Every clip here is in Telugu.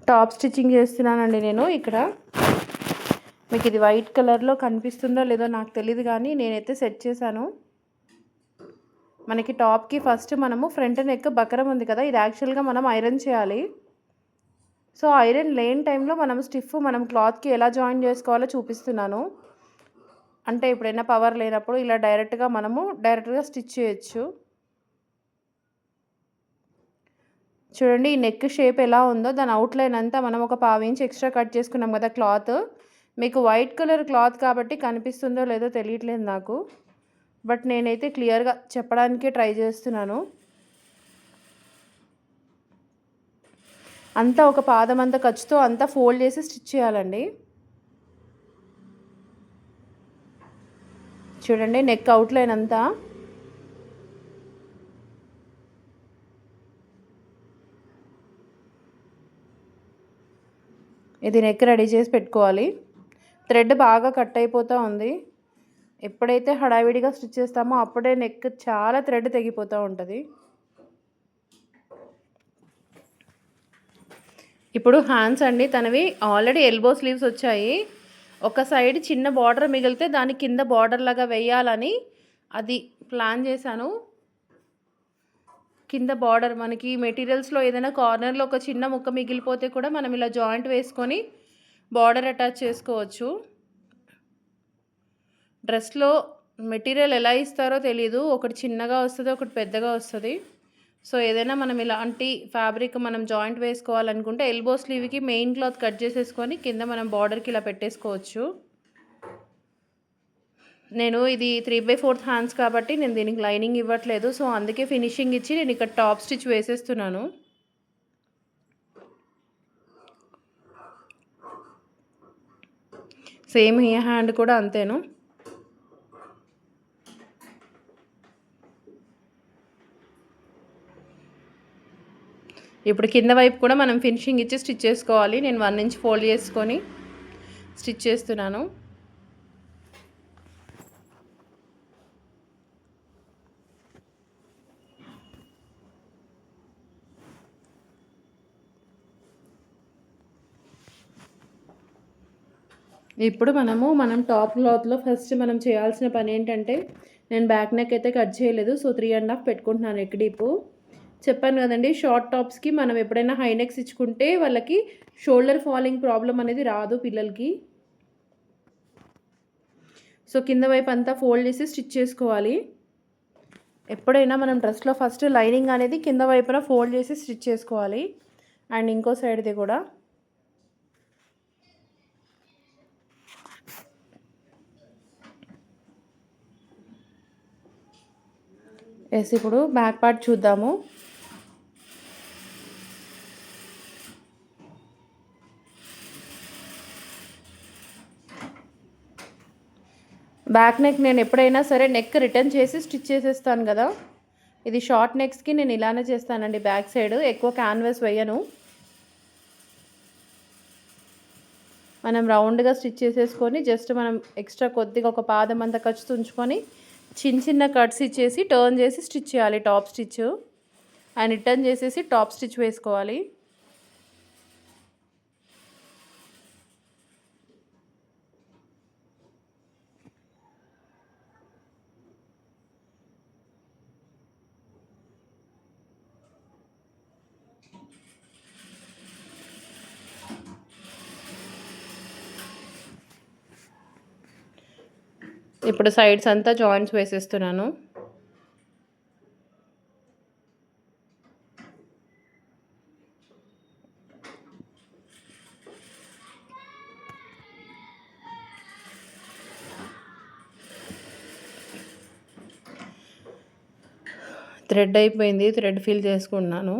టాప్ స్టిచ్చింగ్ చేస్తున్నానండి నేను ఇక్కడ. మీకు ఇది వైట్ కలర్లో కనిపిస్తుందో లేదో నాకు తెలియదు, కానీ నేనైతే సెట్ చేశాను. మనకి టాప్కి ఫస్ట్ మనము ఫ్రంట్ నెక్ బకరం ఉంది కదా, ఇది యాక్చువల్గా మనం ఐరన్ చేయాలి. సో ఐరన్ లేని టైంలో మనం క్లాత్కి ఎలా జాయిన్ చేసుకోవాలో చూపిస్తున్నాను. అంటే ఎప్పుడైనా పవర్ లేనప్పుడు ఇలా డైరెక్ట్గా స్టిచ్ చేయొచ్చు. చూడండి ఈ నెక్ షేప్ ఎలా ఉందో, దాని అవుట్లైన్ అంతా మనం ఒక 1/2 ఇంచ్ ఎక్స్ట్రా కట్ చేసుకున్నాం కదా క్లాత్. మీకు వైట్ కలర్ క్లాత్ కాబట్టి కనిపిస్తుందో లేదో తెలియట్లేదు నాకు, బట్ నేనైతే క్లియర్గా చెప్పడానికే ట్రై చేస్తున్నాను. అంతా ఒక పాదం అంతా ఖర్చుతో అంతా ఫోల్డ్ చేసి స్టిచ్ చేయాలండి. చూడండి నెక్ అవుట్లైన్ అంతా. ఇది నెక్ రెడీ చేసి పెట్టుకోవాలి. థ్రెడ్ బాగా కట్ అయిపోతూ ఉంది. ఎప్పుడైతే హడావిడిగా స్టిచ్ చేస్తామో అప్పుడే నెక్ చాలా థ్రెడ్ తెగిపోతూ ఉంటుంది. ఇప్పుడు హ్యాండ్స్ అండి, తనవి ఆల్రెడీ ఎల్బో స్లీవ్స్ వచ్చాయి. ఒక సైడ్ చిన్న బార్డర్ మిగిలితే దాని కింద బార్డర్ లాగా వేయాలని అది ప్లాన్ చేశాను. కింద బార్డర్ మనకి మెటీరియల్స్లో ఏదైనా కార్నర్లో ఒక చిన్న ముక్క మిగిలిపోతే కూడా మనం ఇలా జాయింట్ వేసుకొని బార్డర్ అటాచ్ చేసుకోవచ్చు. డ్రెస్లో మెటీరియల్ ఎలా ఇస్తారో తెలీదు, ఒకటి చిన్నగా వస్తుంది, ఒకటి పెద్దగా వస్తుంది. సో ఏదైనా మనం ఇలాంటి ఫ్యాబ్రిక్ మనం జాయింట్ వేసుకోవాలనుకుంటే ఎల్బో స్లీవ్కి మెయిన్ క్లాత్ కట్ చేసేసుకొని కింద మనం బార్డర్కి ఇలా పెట్టేసుకోవచ్చు. నేను ఇది 3/4 హ్యాండ్స్ కాబట్టి నేను దీనికి లైనింగ్ ఇవ్వట్లేదు. సో అందుకే ఫినిషింగ్ ఇచ్చి నేను ఇక్కడ టాప్ స్టిచ్ వేసేస్తున్నాను. సేమ్ ఈ హ్యాండ్ కూడా అంతేను. ఇప్పుడు కింద వైపు కూడా మనం ఫినిషింగ్ ఇచ్చి స్టిచ్ చేసుకోవాలి. నేను 1 ఇంచ్ ఫోల్డ్ చేసుకొని స్టిచ్ చేస్తున్నాను. ఇప్పుడు మనం టాప్ క్లాత్లో ఫస్ట్ మనం చేయాల్సిన పని ఏంటంటే, నేను బ్యాక్ నెక్ అయితే కట్ చేయలేదు. సో 3.5 పెట్టుకుంటున్నాను నెక్ డీపు. చెప్పాను కదండి, షార్ట్ టాప్స్కి మనం ఎప్పుడైనా హై నెక్స్ ఇచ్చుకుంటే వాళ్ళకి షోల్డర్ ఫాలింగ్ ప్రాబ్లం అనేది రాదు పిల్లలకి. సో కింద వైపు అంతా ఫోల్డ్ చేసి స్టిచ్ చేసుకోవాలి. ఎప్పుడైనా మనం డ్రెస్లో ఫస్ట్ లైనింగ్ అనేది కింద వైపున ఫోల్డ్ చేసి స్టిచ్ చేసుకోవాలి. అండ్ ఇంకో సైడ్ది కూడా. ఎస్, ఇప్పుడు బ్యాక్ పార్ట్ చూద్దాము. బ్యాక్ నెక్ నేను ఎప్పుడైనా సరే నెక్ రిటర్న్ చేసి స్టిచ్ చేసేస్తాను కదా. ఇది షార్ట్ నెక్స్కి నేను ఇలానే చేస్తానండి. బ్యాక్ సైడ్ ఎక్కువ క్యాన్వాస్ వేయను. మనం రౌండ్గా స్టిచ్ చేసేసుకొని జస్ట్ మనం ఎక్స్ట్రా కొద్దిగా ఒక పాదం అంతా ఖర్చు ఉంచుకొని చిన్న కట్స్ ఇచ్చేసి టర్న్ చేసి స్టిచ్ చేయాలి టాప్ స్టిచ్. అండ్ రిటర్న్ చేసేసి టాప్ స్టిచ్ వేసుకోవాలి. ఇప్పుడు సైడ్స్ అంతా జాయింట్స్ వేసేస్తున్నాను. థ్రెడ్ అయిపోయింది, థ్రెడ్ ఫిల్ చేసుకున్నాను.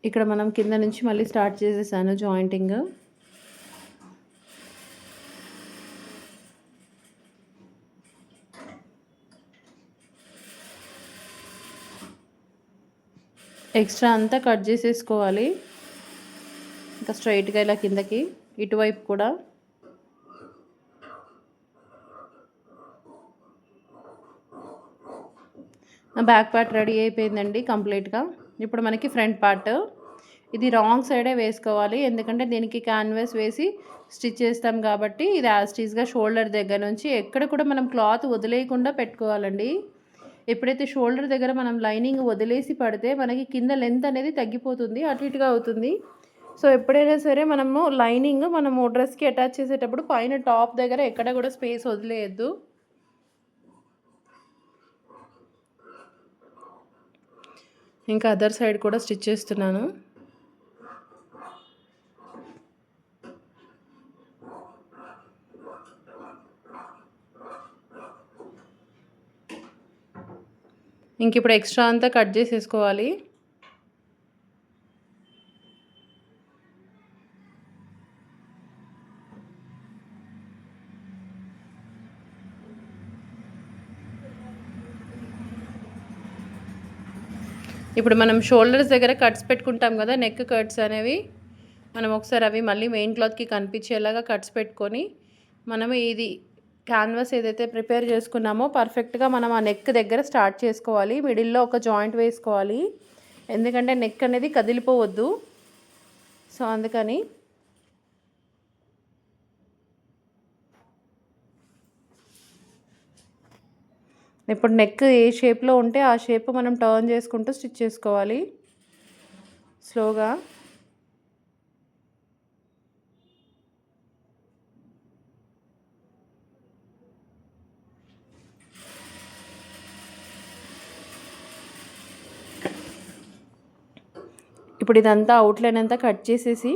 ఇక్కడ మనం కింద నుంచి మళ్ళీ స్టార్ట్ చేసేసాను జాయింటింగ్. ఎక్స్ట్రా అంతా కట్ చేసేసుకోవాలి. ఇంకా స్ట్రైట్గా ఇలా కిందకి, ఇటువైపు కూడా. బ్యాక్ పార్ట్ రెడీ అయిపోయిందండి కంప్లీట్గా. ఇప్పుడు మనకి ఫ్రంట్ పార్ట్, ఇది రాంగ్ సైడే వేసుకోవాలి, ఎందుకంటే దీనికి క్యాన్వాస్ వేసి స్టిచ్ చేస్తాం కాబట్టి ఇది యాజ్ టీజ్గా షోల్డర్ దగ్గర నుంచి ఎక్కడ కూడా మనం క్లాత్ వదిలేయకుండా పెట్టుకోవాలండి. ఎప్పుడైతే షోల్డర్ దగ్గర మనం లైనింగ్ వదిలేసి పడితే మనకి కింద లెంత్ అనేది తగ్గిపోతుంది, అటు ఇటుగా అవుతుంది. సో ఎప్పుడైనా సరే మనము లైనింగ్ మనము డ్రెస్కి అటాచ్ చేసేటప్పుడు పైన టాప్ దగ్గర ఎక్కడ కూడా స్పేస్ వదిలేయద్దు. ఇంకా అదర్ సైడ్ కూడా స్టిచ్ చేస్తున్నాను. ఇంక ఇప్పుడు ఎక్స్ట్రా అంతా కట్ చేసేసుకోవాలి. ఇప్పుడు మనం షోల్డర్స్ దగ్గర కట్స్ పెట్టుకుంటాం కదా, నెక్ కట్స్ అనేవి మనం ఒకసారి అవి మళ్ళీ మెయిన్ క్లాత్కి కనిపించేలాగా కట్స్ పెట్టుకొని మనం ఇది క్యాన్వాస్ ఏదైతే ప్రిపేర్ చేసుకున్నామో పర్ఫెక్ట్గా మనం ఆ నెక్ దగ్గర స్టార్ట్ చేసుకోవాలి. మిడిల్లో ఒక జాయింట్ వేసుకోవాలి, ఎందుకంటే నెక్ అనేది కదిలిపోవద్దు. సో అందుకని ఇప్పుడు నెక్ ఏ షేప్లో ఉంటే ఆ షేప్ మనం టర్న్ చేసుకుంటూ స్టిచ్ చేసుకోవాలి స్లోగా. ఇప్పుడు ఇదంతా అవుట్లైన్ అంతా కట్ చేసేసి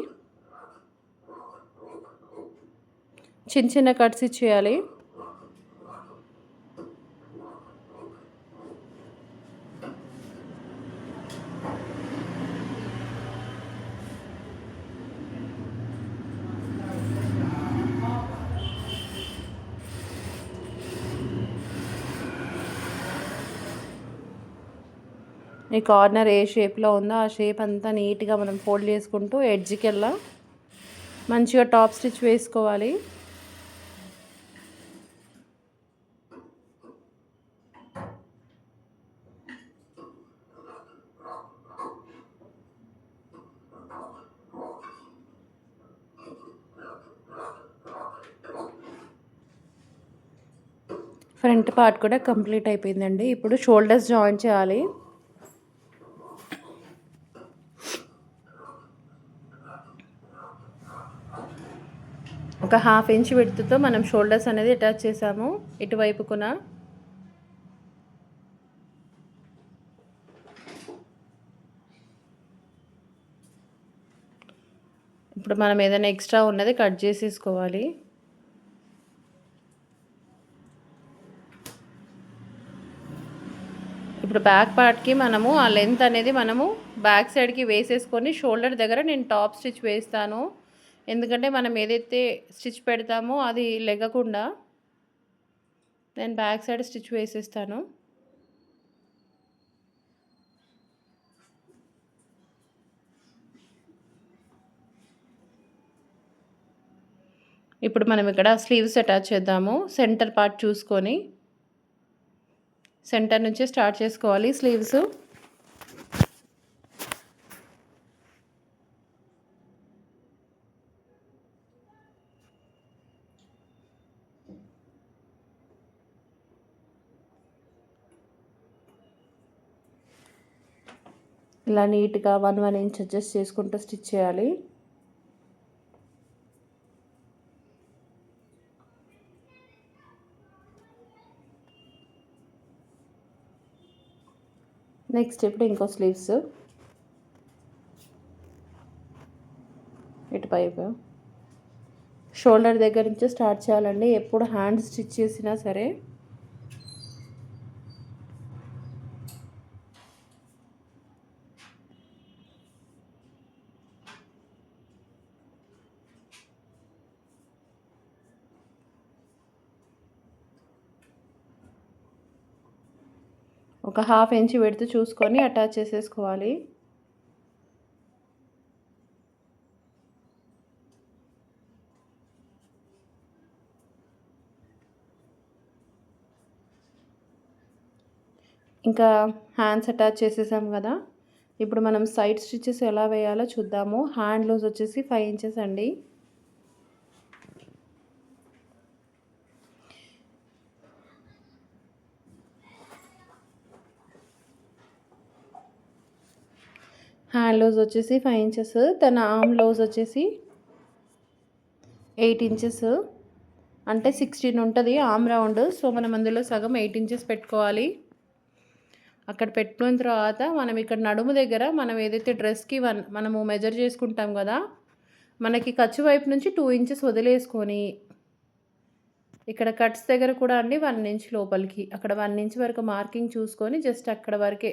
చిన్న చిన్న కట్స్ ఇచ్చేయాలి. ఈ కార్నర్ ఏ షేప్లో ఉందో ఆ షేప్ అంతా నీట్గా మనం ఫోల్డ్ చేసుకుంటూ ఎడ్జ్కి వెళ్ళా మంచిగా టాప్ స్టిచ్ వేసుకోవాలి. ఫ్రంట్ పార్ట్ కూడా కంప్లీట్ అయిపోయిందండి. ఇప్పుడు షోల్డర్స్ జాయిన్ చేయాలి. ఒక 1/2 ఇంచ్ విడ్త్తో మనం షోల్డర్స్ అనేది అటాచ్ చేసాము ఇటువైపుకున. ఇప్పుడు మనం ఏదైనా ఎక్స్ట్రా ఉన్నది కట్ చేసేసుకోవాలి. ఇప్పుడు బ్యాక్ పార్ట్కి మనము ఆ లెంత్ అనేది మనము బ్యాక్ సైడ్కి వేసేసుకొని షోల్డర్ దగ్గర నేను టాప్ స్టిచ్ వేస్తాను, ఎందుకంటే మనం ఏదైతే స్టిచ్ పెడతామో అది లెగకుండా నేను బ్యాక్ సైడ్ స్టిచ్ వేసేస్తాను. ఇప్పుడు మనం ఇక్కడ స్లీవ్స్ అటాచ్ చేద్దాము. సెంటర్ పార్ట్ చూసుకొని సెంటర్ నుంచి స్టార్ట్ చేసుకోవాలి స్లీవ్స్. ఇలా నీట్గా 1 ఇంచ్ అడ్జస్ట్ చేసుకుంటూ స్టిచ్ చేయాలి. నెక్స్ట్ ఇప్పుడు ఇంకో స్లీవ్స్ ఇటువైపు షోల్డర్ దగ్గర నుంచి స్టార్ట్ చేయాలండి. ఎప్పుడు హ్యాండ్ స్టిచ్ చేసినా సరే ఒక 1/2 ఇంచ్ విడ్త్ చూసుకొని అటాచ్ చేసేసుకోవాలి. ఇంకా హ్యాండ్స్ అటాచ్ చేసేసాం కదా. ఇప్పుడు మనం సైడ్ స్టిచెస్ ఎలా వేయాలో చూద్దాము. హ్యాండ్ లూజ్ వచ్చేసి 5 ఇంచెస్ అండి. హ్యాండ్ లూజ్ వచ్చేసి 5 ఇంచెస్. తన ఆర్మ్ లూజ్ వచ్చేసి 8 ఇంచెస్, అంటే 16 ఉంటుంది ఆర్మ్ రౌండ్. సో మనం అందులో సగం 8 ఇంచెస్ పెట్టుకోవాలి. అక్కడ పెట్టుకున్న తర్వాత మనం ఇక్కడ నడుము దగ్గర మనం ఏదైతే డ్రెస్కి మనము మెజర్ చేసుకుంటాం కదా, మనకి ఖర్చు వైపు నుంచి 2 ఇంచెస్ వదిలేసుకొని ఇక్కడ కట్స్ దగ్గర కూడా అండి 1 ఇంచ్ లోపలికి, అక్కడ 1 ఇంచ్ వరకు మార్కింగ్ చూసుకొని జస్ట్ అక్కడ వరకే